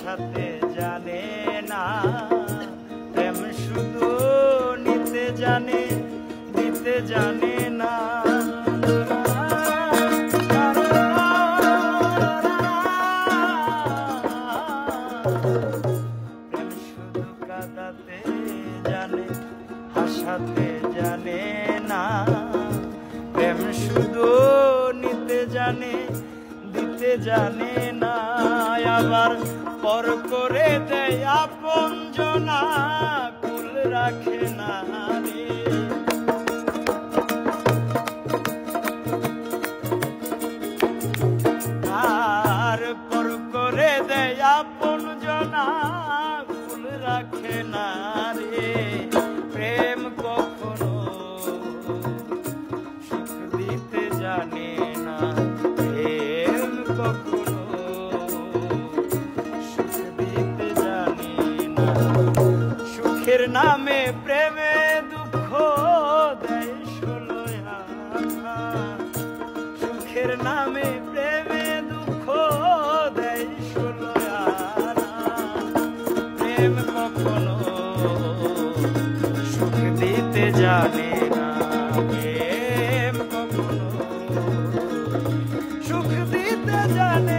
হাসাতে জানে না, প্রেম শুধু নিতে জানে, দিতে জানে না। প্রেম শুধু কাঁদাতে জানে, হাসাতে জানে না, প্রেম শুধু নিতে জানে, দিতে জানে না। আবার পর করে দেয় আপনজনা, কুল রাখে না রে। আর পর করে দেয় আপনজনা, কুল রাখে না রে। প্রেম কখনো সুখ দিতে জানে না, প্রেম কখনো সুখ দিতে জানে না। সুখের নামে প্রেমে দুঃখ দেয় ষোলো আনা, সুখের নামে প্রেমে দুঃখ দেয় ষোলো আনা। প্রেম কখনো সুখ দিতে জানে না, প্রেম কখনো সুখ দিতে জানে